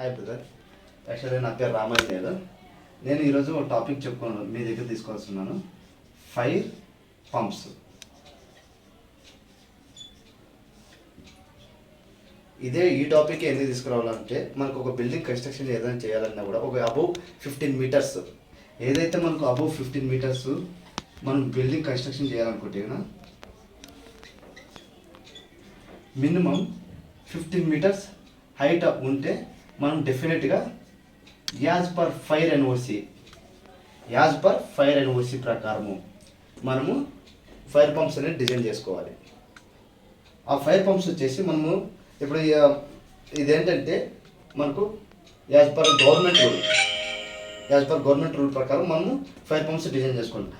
Hi brother. Actually నా పేరు రామాంజనేయులు. నేను ఈరోజు ఒక టాపిక్ చెప్పుకున్నాను, మీ దగ్గర తీసుకోవాల్సిన్నాను. Fire pumps. ఈ టాపిక్ ఎందుకు తీసుకురావాలంటే, మనకు ఒక బిల్డింగ్ కన్స్ట్రక్షన్ ఏదైనా చేయాలన్నా కూడా ఒక అబౌవ్ 15 మీటర్స్, ఏదైతే మనకు అబౌవ్ 15 మీటర్స్ మనం బిల్డింగ్ కన్స్ట్రక్షన్ చేయాలనుకుంటే మినిమం 15 మీటర్స్ హైట్ ఉంటే మనం డెఫినెట్గా యాజ్ పర్ ఫైర్ ఎన్ఓసి ప్రకారము మనము ఫైర్ పంప్స్ అనేది డిజైన్ చేసుకోవాలి. ఆ ఫైర్ పంప్స్ వచ్చేసి మనము ఇప్పుడు ఇదేంటంటే మనకు యాజ్ పర్ గవర్నమెంట్ రూల్ ప్రకారం మనము ఫైర్ పంప్స్ డిజైన్ చేసుకోవాలి.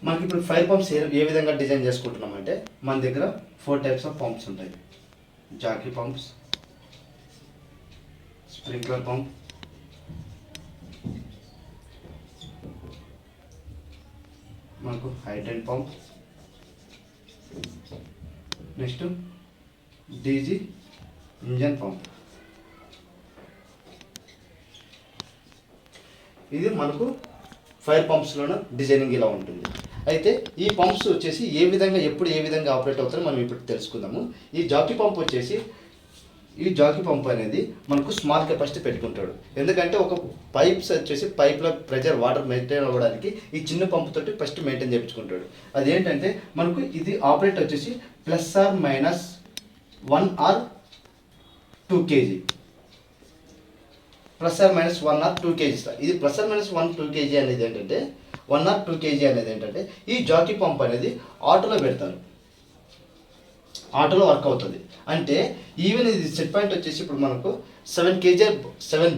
మనకి ఇప్పుడు ఫైర్ పంప్స్ ఏ విధంగా డిజైన్ చేసుకుంటున్నామంటే, మన దగ్గర 4 టైప్స్ ఆఫ్ పంప్స్ ఉంటాయి. జాకీ పంప్స్, స్ప్రింక్లర్ పంప్, మనకు hydrant pump, next DG engine pump. ఇది మనకు ఫైర్ పంప్స్లోనే డిజైనింగ్ ఇలా ఉంటుంది. అయితే ఈ పంప్స్ వచ్చేసి ఏ విధంగా ఆపరేట్ అవుతారో మనం ఇప్పుడు తెలుసుకుందాము. ఈ జాకీ పంప్ అనేది మనకు స్మాల్ కెపాసిటీ పెట్టుకుంటాడు. ఎందుకంటే ఒక పైప్లో ప్రెషర్ వాటర్ మెయింటైన్ అవ్వడానికి ఈ చిన్న పంపు తోటి ఫస్ట్ మెయింటైన్ చేయించుకుంటాడు. అదేంటంటే మనకు ఇది ఆపరేట్ వచ్చేసి +/- 1 or 2 kg, +/- 1 or 2 kg. ఇది +/- 2 kg అనేది ఏంటంటే 1 or 2 kg అనేది ఏంటంటే ఈ జాకీ పంప్ అనేది ఆటోలో పెడతారు, ఆటోలో వర్క్ అవుతుంది. అంటే ఈవెన్ ఇది సెట్ పాయింట్ వచ్చేసి ఇప్పుడు మనకు 7 kg, 7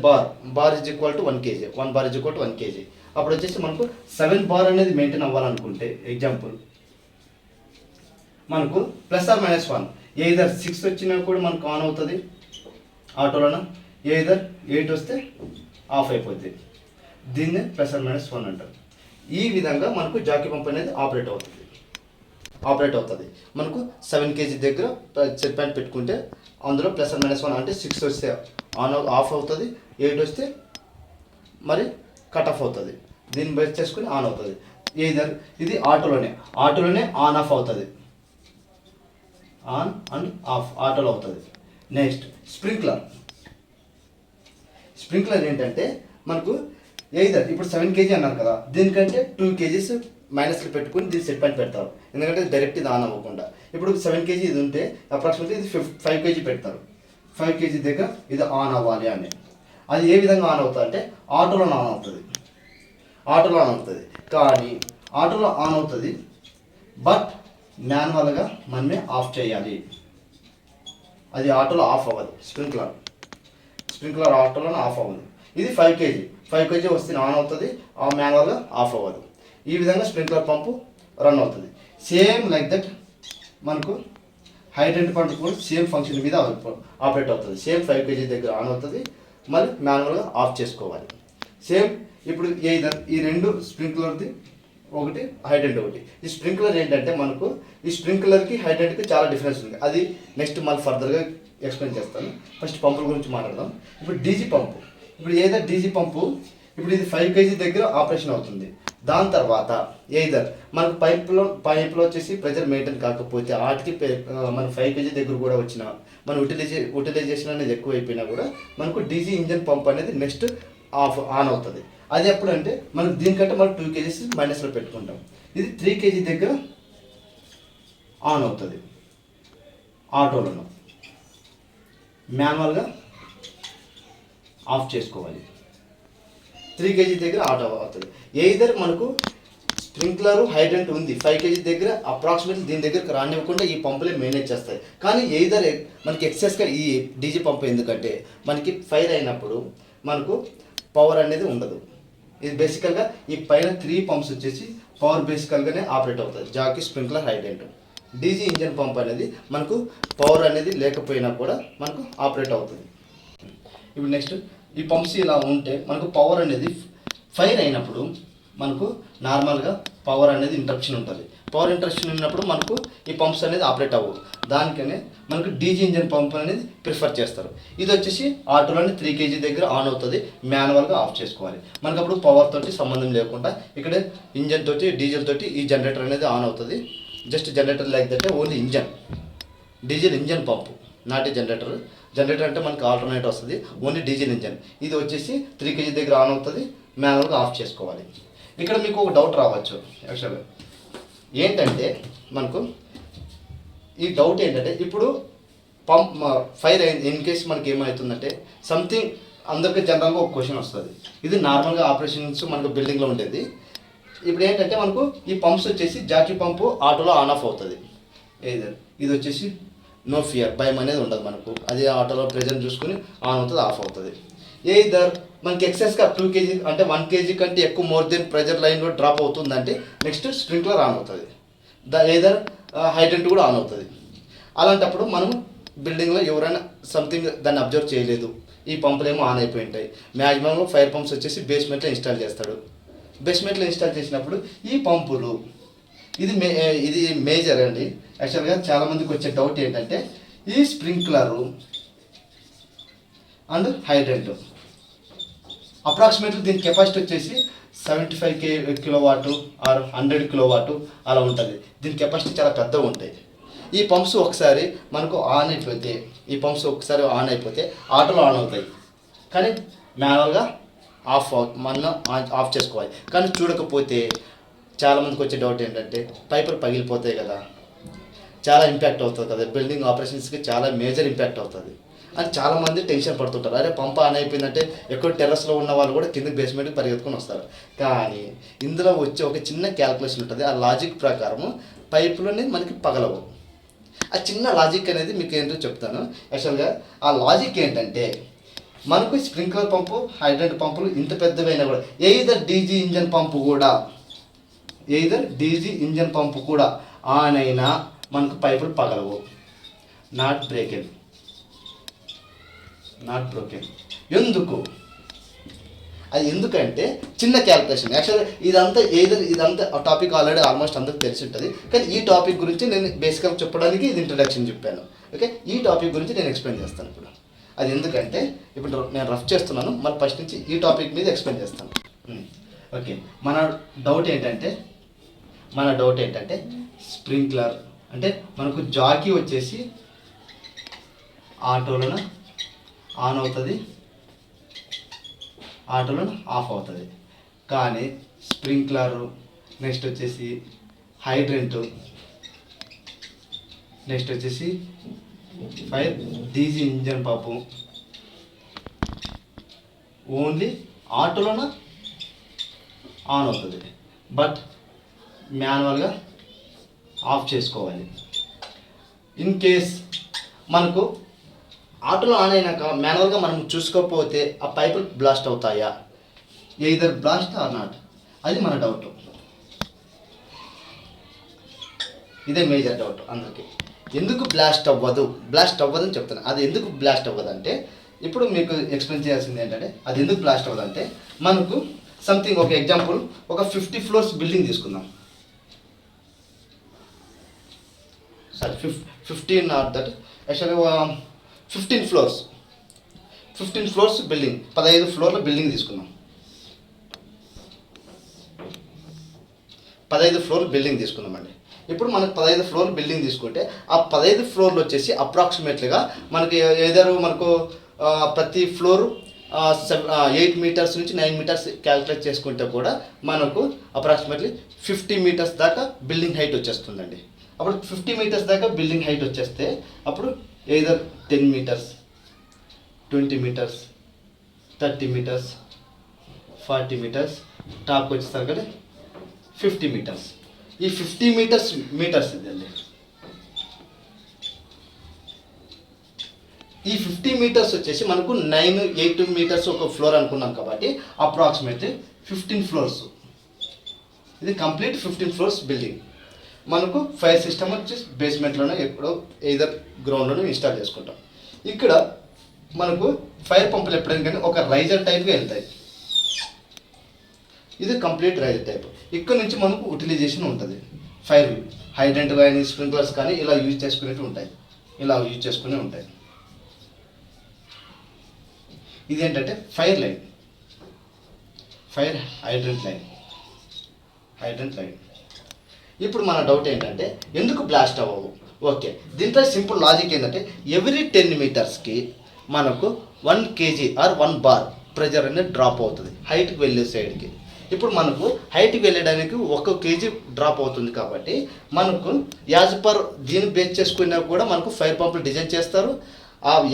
bar is equal to 1 kg, 1 bar is equal to 1 kg. అప్పుడు వచ్చేసి మనకు 7 బార్ అనేది మెయింటైన్ అవ్వాలనుకుంటే, ఎగ్జాంపుల్ మనకు +/- 1 ఎయిదర్ 6 వచ్చినా కూడా మనకు ఆన్ అవుతుంది ఆటోలోన, ఎయిదర్ 8 వస్తే ఆఫ్ అయిపోద్ది. దీన్నే +/- 1 అంటారు. ఈ విధంగా మనకు జాకీ పంప్ అనేది ఆపరేట్ అవుతుంది. మనకు 7 kg దగ్గర సెట్ పాయింట్ పెట్టుకుంటే అందులో +/- 1 అంటే 6 వస్తే ఆఫ్ అవుతుంది, 8 వస్తే మరి కట్ ఆఫ్ అవుతుంది. దీన్ని బేస్ చేసుకుని ఆన్ అవుతుంది. ఇది ఆటోలోనే ఆన్ ఆఫ్ అవుతుంది, ఆన్ అండ్ ఆఫ్ ఆటోలో అవుతుంది. నెక్స్ట్ స్ప్రింక్లర్ ఏంటంటే మనకు ఇప్పుడు 7 kg అన్నారు కదా, దీనికంటే 2 kg మైనస్లో పెట్టుకుని దీన్ని సెట్ పాయింట్ పెడతారు. ఎందుకంటే డైరెక్ట్ ఇది ఆన్ అవ్వకుండా. ఇప్పుడు 7 kg ఇది ఉంటే అప్రాక్సిమేట్లీ ఇది 5 kg పెడతారు. 5 kg దగ్గర ఇది ఆన్ అవ్వాలి అని. అది ఏ విధంగా ఆన్ అవుతుంది అంటే ఆటోలో ఆన్ అవుతుంది. కానీ ఆటోలో ఆన్ అవుతుంది, బట్ మాన్యువల్గా మనమే ఆఫ్ చేయాలి. అది ఆటోలో ఆఫ్ అవ్వదు. స్ప్రింక్లర్ ఆటోలో ఆఫ్ అవ్వదు. ఇది 5 kg వస్తే ఆన్ అవుతుంది, ఆ మాన్యువల్గా ఆఫ్ అవ్వదు. ఈ విధంగా స్ప్రింక్లర్ పంపు రన్ అవుతుంది. సేమ్ లైక్ దట్ మనకు హైడ్రెంట్ పంప్ కూడా సేమ్ ఫంక్షన్ మీద ఆపరేట్ అవుతుంది. సేమ్ 5 kg దగ్గర ఆన్ అవుతుంది, మళ్ళీ మాన్యువల్గా ఆఫ్ చేసుకోవాలి. సేమ్ ఇప్పుడు ఈ 2 స్ప్రింక్లర్ది ఒకటి, హైడ్రెంట్ ఒకటి. ఈ స్ప్రింక్లర్ ఏంటంటే మనకు ఈ స్ప్రింక్లర్కి హైడ్రెంట్కి చాలా డిఫరెన్స్ ఉంది. అది నెక్స్ట్ మళ్ళీ ఫర్దర్గా ఎక్స్ప్లెయిన్ చేస్తాను. ఫస్ట్ పంపుల గురించి మాట్లాడదాం. ఇప్పుడు డీజీ పంపు. ఇప్పుడు ఇది 5 kg దగ్గర ఆపరేషన్ అవుతుంది. దాని తర్వాత మనకు పైప్లో వచ్చేసి ప్రెషర్ మెయింటైన్ కాకపోతే వాటికి మన 5 kg దగ్గర కూడా వచ్చిన మన యూటిలైజేషన్ అనేది ఎక్కువ అయిపోయినా కూడా మనకు డీజీ ఇంజన్ పంప్ అనేది నెక్స్ట్ ఆన్ అవుతుంది. అది ఎప్పుడు అంటే మనకు దీనికంటే మనం 2 kg మైనస్లో పెట్టుకుంటాం. ఇది 3 kg దగ్గర ఆన్ అవుతుంది. ఆటోలను మాన్యువల్గా ఆఫ్ చేసుకోవాలి. 3 kg దగ్గర ఆటో అవుతుంది. మనకు స్ప్రింక్లర్ హైడ్రెంట్ ఉంది 5 kg దగ్గర, అప్రాక్సిమేట్లీ దీని దగ్గరకు రానివ్వకుండా ఈ పంపులే మేనేజ్ చేస్తాయి. కానీ మనకి ఎక్సెస్గా ఈ డీజీ పంప్ ఎందుకంటే మనకి ఫైర్ అయినప్పుడు మనకు పవర్ అనేది ఉండదు. ఇది బేసికల్గా ఈ పైన 3 పంప్స్ వచ్చేసి పవర్ బేసికల్గానే ఆపరేట్ అవుతుంది. Jockey, sprinkler, hydrant. DG engine pump అనేది మనకు పవర్ అనేది లేకపోయినా కూడా మనకు ఆపరేట్ అవుతుంది. ఇప్పుడు నెక్స్ట్ ఈ పంప్స్ ఇలా ఉంటే మనకు పవర్ అనేది ఫైర్ అయినప్పుడు మనకు నార్మల్గా పవర్ అనేది ఇంటరప్షన్ ఉంటుంది. పవర్ ఇంటరప్షన్ ఉన్నప్పుడు మనకు ఈ పంప్స్ అనేది ఆపరేట్ అవ్వవు. దానికనే మనకు డీజీ ఇంజన్ పంప్ అనేది ప్రిఫర్ చేస్తారు. ఇది వచ్చేసి ఆటోలోని 3 kg దగ్గర ఆన్ అవుతుంది, మాన్యువల్గా ఆఫ్ చేసుకోవాలి. మనకు అప్పుడు పవర్ తోటి సంబంధం లేకుండా ఇక్కడ ఇంజన్ తోటి డీజిల్ తోటి ఈ జనరేటర్ అనేది ఆన్ అవుతుంది. Just generator like that, only engine, diesel engine pump, not a generator. Generator అంటే మనకు ఆల్టర్నేట్ వస్తుంది, ఓన్లీ డీజిల్ ఇంజన్. ఇది వచ్చేసి 3 kg దగ్గర ఆన్ అవుతుంది, మాన్యువల్గా ఆఫ్ చేసుకోవాలి. ఇక్కడ మీకు ఒక డౌట్ రావచ్చు యాక్చువల్గా ఏంటంటే, మనకు ఈ డౌట్ ఏంటంటే, ఇప్పుడు పంప్ ఫైర్ అయింది, ఇన్ కేస్ మనకి ఏమవుతుందంటే సంథింగ్, అందరికీ జనరల్గా ఒక క్వశ్చన్ వస్తుంది. ఇది నార్మల్గా ఆపరేషన్స్ మనకు బిల్డింగ్లో ఉండేది. ఇప్పుడు ఏంటంటే మనకు ఈ పంప్స్ వచ్చేసి జాకీ పంపు ఆటోలో ఆన్ ఆఫ్ అవుతుంది. ఇది వచ్చేసి నో ఫియర్, భయం అనేది ఉండదు మనకు. అది ఆటోలో ప్రెజర్ చూసుకుని ఆన్ అవుతుంది, ఆఫ్ అవుతుంది. ఏదర్ మనకి ఎక్సెస్గా 2 kg అంటే 1 kg కంటే ఎక్కువ మోర్ దెన్ ప్రెజర్ లైన్లో డ్రాప్ అవుతుందంటే నెక్స్ట్ స్ప్రింక్లర్ ఆన్ అవుతుంది. ఏదర్ హైడ్రెంట్ కూడా ఆన్ అవుతుంది. అలాంటప్పుడు మనం బిల్డింగ్లో ఎవరైనా సంథింగ్ దాన్ని అబ్జర్వ్ చేయలేదు, ఈ పంపులు ఏమో ఆన్ అయిపోయి ఉంటాయి. మ్యాక్సిమం ఫైర్ పంప్స్ వచ్చేసి బేస్మెంట్లో ఇన్స్టాల్ చేస్తాడు. బేస్మెంట్లో ఇన్స్టాల్ చేసినప్పుడు ఈ పంపులు ఇది మేజర్ అండి. యాక్చువల్గా చాలామందికి వచ్చే డౌట్ ఏంటంటే, ఈ స్ప్రింక్లరు అండ్ హైడ్రెంట్ అప్రాక్సిమేట్లీ దీని కెపాసిటీ వచ్చేసి 75 కిలోవాట్ ఆర్ 100 కిలోవాట్ అలా ఉంటుంది. దీని కెపాసిటీ చాలా పెద్దగా ఉంటాయి. ఈ పంప్స్ ఒకసారి మనకు ఆన్ అయిపోతే, ఈ పంప్స్ ఒకసారి ఆన్ అయిపోతే ఆటోలో ఆన్ అవుతాయి, కానీ మాన్యువల్గా మనం ఆఫ్ చేసుకోవాలి. కానీ చూడకపోతే చాలామందికి వచ్చే డౌట్ ఏంటంటే, పైపులు పగిలిపోతాయి కదా, చాలా ఇంపాక్ట్ అవుతుంది కదా, బిల్డింగ్ ఆపరేషన్స్కి చాలా మేజర్ ఇంపాక్ట్ అవుతుంది అని చాలామంది టెన్షన్ పడుతుంటారు. అరే పంప్ ఆన్ అయిపోయిందంటే ఎక్కడ టెర్రస్లో ఉన్న వాళ్ళు కూడా కింద బేస్మెంట్కి పరిగెత్తుకొని వస్తారు. కానీ ఇందులో వచ్చే ఒక చిన్న క్యాల్కులేషన్ ఉంటుంది. ఆ లాజిక్ ప్రకారము పైపులన్నీ మనకి పగలవు. ఆ చిన్న లాజిక్ అనేది మీకు ఏంటో చెప్తాను. యాక్చువల్గా ఆ లాజిక్ ఏంటంటే, మనకు స్ప్రింక్లర్ పంపు, హైడ్రెంట్ పంపులు ఇంత పెద్దవైనా కూడా ఎయిదర్ డీజీ ఇంజన్ పంపు కూడా ఆన్ అయినా మనకు పైపులు పగలవు. Not broken. ఎందుకు? అది ఎందుకంటే చిన్న క్యాల్కులేషన్. యాక్చువల్గా ఇదంతా ఆ టాపిక్ ఆల్రెడీ ఆల్మోస్ట్ అందరికి తెలిసి ఉంటుంది. కానీ ఈ టాపిక్ గురించి నేను బేసిక్గా చెప్పడానికి ఇది ఇంట్రడక్షన్ చెప్పాను. ఓకే, ఈ టాపిక్ గురించి నేను ఎక్స్ప్లెయిన్ చేస్తాను ఇప్పుడు. అది ఎందుకంటే ఇప్పుడు నేను రఫ్ చేస్తున్నాను, మళ్ళీ ఫస్ట్ నుంచి ఈ టాపిక్ మీద ఎక్స్ప్లెయిన్ చేస్తాను. ఓకే, మన డౌట్ ఏంటంటే స్ప్రింక్లర్ అంటే మనకు జాకీ వచ్చేసి ఆటోలను ఆన్ అవుతుంది, ఆటోలను ఆఫ్ అవుతుంది. కానీ స్ప్రింక్లరు, నెక్స్ట్ వచ్చేసి హైడ్రెంట్, నెక్స్ట్ వచ్చేసి fire DG engine pump only ఆటోలోన ఆన్ అవుతుంది, బట్ మాన్యువల్గా ఆఫ్ చేసుకోవాలి. ఇన్ కేస్ మనకు ఆటోలో ఆన్ అయినాక మాన్యువల్గా మనం చూసుకోకపోతే ఆ పైపులు బ్లాస్ట్ అవుతాయా, ఎయిదర్ బ్లాస్ట్ ఆర్ నాట్, అది మన డౌట్. ఇదే మేజర్ డౌట్ అందరికీ. ఎందుకు బ్లాస్ట్ అవ్వదని చెప్తాను. అది ఎందుకు బ్లాస్ట్ అవ్వదంటే, ఇప్పుడు మీకు ఎక్స్ప్లెయిన్ చేయాల్సింది ఏంటంటే, అది ఎందుకు బ్లాస్ట్ అవ్వదంటే, మనకు సంథింగ్ ఒక ఎగ్జాంపుల్, ఒక 50 floors బిల్డింగ్ తీసుకుందాం. Sorry 15 or that actually 15 floors building, 15 floorల బిల్డింగ్ తీసుకుందాం. 15 floor బిల్డింగ్ తీసుకుందామండి. ఇప్పుడు మనకు 15 floor బిల్డింగ్ తీసుకుంటే ఆ 15 floorలు వచ్చేసి అప్రాక్సిమేట్లీగా మనకి మనకు ప్రతి ఫ్లోర్ 8 meters నుంచి 9 meters క్యాలిక్యులేట్ చేసుకుంటే కూడా మనకు అప్రాక్సిమేట్లీ 50 meters దాకా బిల్డింగ్ హైట్ వచ్చేస్తుందండి. అప్పుడు 50 meters దాకా బిల్డింగ్ హైట్ వచ్చేస్తే అప్పుడు either 10 meters, 20 meters, 30 meters, 40 meters, టాప్కి వచ్చేస్తారు కదా 50 meters. ఈ 50 meters ఇదండి. ఈ 50 meters వచ్చేసి మనకు 9-8 meters ఒక ఫ్లోర్ అనుకున్నాం కాబట్టి అప్రాక్సిమేట్లీ 15 floors. ఇది కంప్లీట్ 15 floors బిల్డింగ్. మనకు ఫైర్ సిస్టమ్ వచ్చేసి బేస్మెంట్లోనే ఎక్కడో ఎయిదర్ గ్రౌండ్లోనే ఇన్స్టాల్ చేసుకుంటాం. ఇక్కడ మనకు ఫైర్ పంపులు ఎప్పుడైనా కానీ ఒక రైజర్ టైప్గా వెళ్తాయి. ఇది కంప్లీట్ రైజర్ టైప్. ఇక్కడ నుంచి మనకు యూటిలైజేషన్ ఉంటుంది. ఫైర్ హైడ్రెంట్ కానీ స్ప్రింక్లర్స్ కానీ ఇలా యూజ్ చేసుకునేవి ఉంటాయి, ఇలా యూజ్ చేసుకునే ఉంటాయి. ఇది ఏంటంటే fire line, fire hydrant line, hydrant line. ఇప్పుడు మన డౌట్ ఏంటంటే ఎందుకు బ్లాస్ట్ అవ్వవు? ఓకే, దీంట్లో సింపుల్ లాజిక్ ఏంటంటే ఎవ్రీ 10 మీటర్స్కి మనకు 1 kg ఆర్ 1 బార్ ప్రెజర్ అనేది డ్రాప్ అవుతుంది హైట్కి వెళ్ళే సైడ్కి. ఇప్పుడు మనకు హైట్కి వెళ్ళడానికి 1 kg డ్రాప్ అవుతుంది కాబట్టి మనకు యాజ్ పర్ దీన్ని బేస్ చేసుకున్నా కూడా మనకు ఫైర్ పంపులు డిజైన్ చేస్తారు.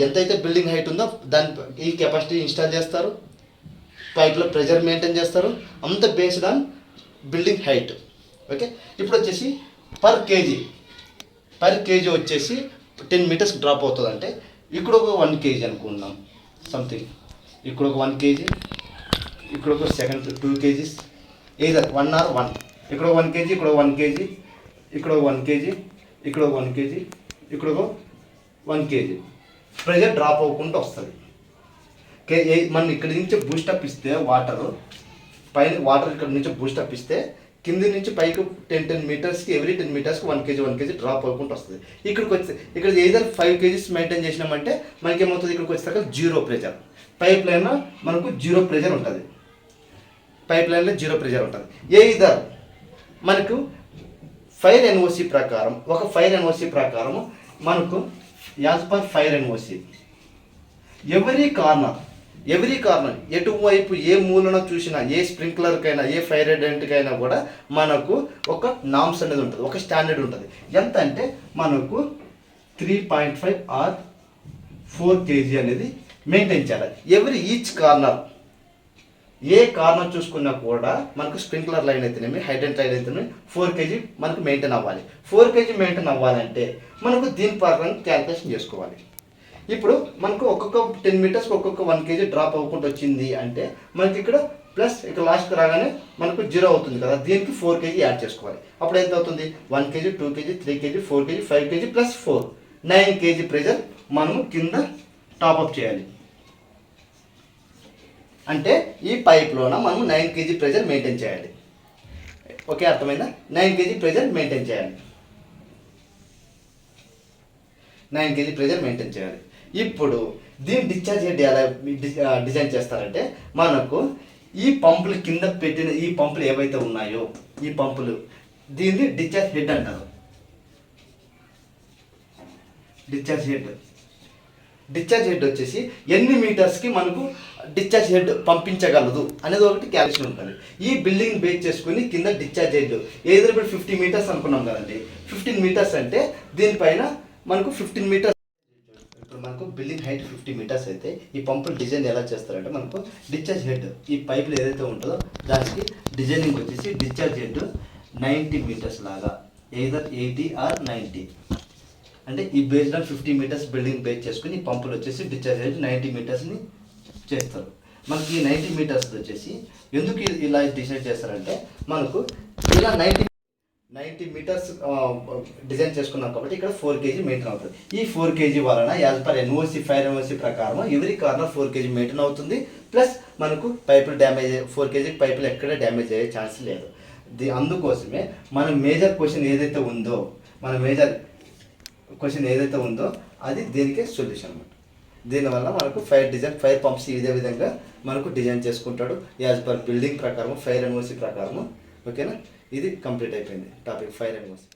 ఎంతైతే బిల్డింగ్ హైట్ ఉందో దాని ఈ కెపాసిటీ ఇన్స్టాల్ చేస్తారు, పైప్లో ప్రెజర్ మెయింటైన్ చేస్తారు, అంత based on building height. Okay, ఇప్పుడు వచ్చేసి పర్ కేజీ వచ్చేసి 10 మీటర్స్ డ్రాప్ అవుతుంది అంటే ఇక్కడ ఒక 1 kg అనుకుందాం సంథింగ్, ఇక్కడ ఒక 1 kg, ఇక్కడ ఒక సెకండ్ 2 kgs, ఏదో 1 or 1, ఇక్కడ ఒక 1 kg, ఇక్కడ 1 kg, ఇక్కడ 1 kg, ఇక్కడ 1 kg, ఇక్కడ 1 kg ప్రెజర్ డ్రాప్ అవ్వకుండా వస్తుంది. మనం ఇక్కడి నుంచి బూస్టప్ ఇస్తే వాటర్ ఇక్కడ నుంచి బూస్టప్ ఇస్తే కింది నుంచి పైకి 10 మీటర్స్కి ఎవ్రీ 10 మీటర్స్కి 1 kg డ్రాప్ అవ్వకుండా వస్తుంది. ఇక్కడికి వచ్చి ఇక్కడ ఏదైనా 5 kgs మెయింటైన్ చేసినామంటే మనకి ఏమవుతుంది, ఇక్కడికి వచ్చేసరికి 0 ప్రెజర్. పైప్ లైన్లో మనకు 0 ప్రెజర్ ఉంటుంది, పైప్ లైన్లో 0 ప్రెజర్ ఉంటుంది. ఏదర్ మనకు ఫైర్ ఎన్ఓసి ప్రకారం, ఒక ఫైర్ ఎన్ఓసి ప్రకారం మనకు as per fire NOC every corner ఎటువైపు ఏ మూలన చూసినా, ఏ స్ప్రింక్లర్కైనా, ఏ ఫైర్ హైడ్రెంట్కైనా కూడా మనకు ఒక నామ్స్ అనేది ఉంటుంది, ఒక స్టాండర్డ్ ఉంటుంది. ఎంత అంటే మనకు 3.5 ఆర్ 4 kg అనేది మెయింటైన్ చేయాలి. ఈచ్ కార్నర్, ఏ కార్నర్ చూసుకున్నా కూడా మనకు స్ప్రింక్లర్ లైన్ అయితేనేమి, హైడ్రెంట్ లైన్ అయితేనేమి 4 kg మనకు మెయింటైన్ అవ్వాలి. 4 kg మెయింటైన్ అవ్వాలంటే మనకు దీని ప్రకారం క్యాలిక్యులేషన్ చేసుకోవాలి. ఇప్పుడు మనకు ఒక్కొక్క 10 మీటర్స్కి ఒక్కొక్క 1 kg డ్రాప్ అవ్వకుండా వచ్చింది అంటే మనకి ఇక్కడ ప్లస్ ఇక్కడ లాస్ట్కి రాగానే మనకు 0 అవుతుంది కదా, దీనికి 4 kg యాడ్ చేసుకోవాలి. అప్పుడు ఎంత అవుతుంది, 1 kg, 2 kg, 3 kg, 4 kg, 5 kg plus 4 9 kg pressure మనము కింద టాప్అప్ చేయాలి. అంటే ఈ పైప్లోన మనం 9 kg ప్రెజర్ మెయింటైన్ చేయాలి. ఓకే, అర్థమైందా? 9 kg ప్రెజర్ మెయింటైన్ చేయాలి, 9 kg ప్రెజర్ మెయింటైన్ చేయాలి. ఇప్పుడు దీన్ని డిశ్చార్జ్ హెడ్ ఎలా డిజైన్ చేస్తారంటే మనకు ఈ పంపులు కింద పెట్టిన ఈ పంపులు ఏవైతే ఉన్నాయో ఈ పంపులు దీన్ని డిశ్చార్జ్ హెడ్ అంటారు. డిశ్చార్జ్ హెడ్ వచ్చేసి ఎన్ని మీటర్స్కి మనకు డిశ్చార్జ్ హెడ్ పంపించగలదు అనేది ఒకటి క్యాలిక్యులేషన్ ఉంటుంది. ఈ బిల్డింగ్ బేస్ చేసుకుని కింద డిశ్చార్జ్ హెడ్ ఏదో ఇప్పుడు 50 మీటర్స్ అనుకున్నాం కదండి, 15 మీటర్స్ అంటే దీనిపైన మనకు 15 మీటర్స్. ఇప్పుడు మనకు బిల్డింగ్ హైట్ 50 మీటర్స్ అయితే ఈ పంపులు డిజైన్ ఎలా చేస్తారంటే మనకు డిశ్చార్జ్ హెడ్ ఈ పైపులు ఏదైతే ఉంటుందో దానికి డిజైనింగ్ వచ్చేసి డిశ్చార్జ్ హెడ్ 90 మీటర్స్ లాగా, ఎయిదర్ 80 ఆర్ 90. అంటే ఈ based on 50 meters building base చేసుకుని ఈ పంపులు వచ్చేసి డిశ్చార్జ్ హెడ్ 90 మీటర్స్ని చేస్తారు. మనకి ఈ 90 మీటర్స్ వచ్చేసి ఎందుకు ఇలా డిసైడ్ చేస్తారంటే మనకు ఇలా 90 మీటర్స్ డిజైన్ చేసుకున్నాం కాబట్టి ఇక్కడ 4 kg మెయింటైన్ అవుతుంది. ఈ 4 kg వలన as per NOC fire NOC ప్రకారం ఎవరీ కార్నర్ 4 kg మెయింటైన్ అవుతుంది. ప్లస్ మనకు పైపులు డ్యామేజ్ 4 kg పైపులు ఎక్కడ డ్యామేజ్ అయ్యే ఛాన్స్ లేదు. అందుకోసమే మన మేజర్ క్వశ్చన్ ఏదైతే ఉందో అది దీనికే సొల్యూషన్ అన్నమాట. దీనివల్ల మనకు ఫైర్ పంప్స్ ఇదే విధంగా మనకు డిజైన్ చేసుకుంటాడు యాజ్ పర్ బిల్డింగ్ ప్రకారం ఫైర్ ఎన్ఓసి ప్రకారం. ఓకేనా, ఇది కంప్లీట్ అయిపోయింది టాపిక్ ఫైర్ ఎన్ఓసి.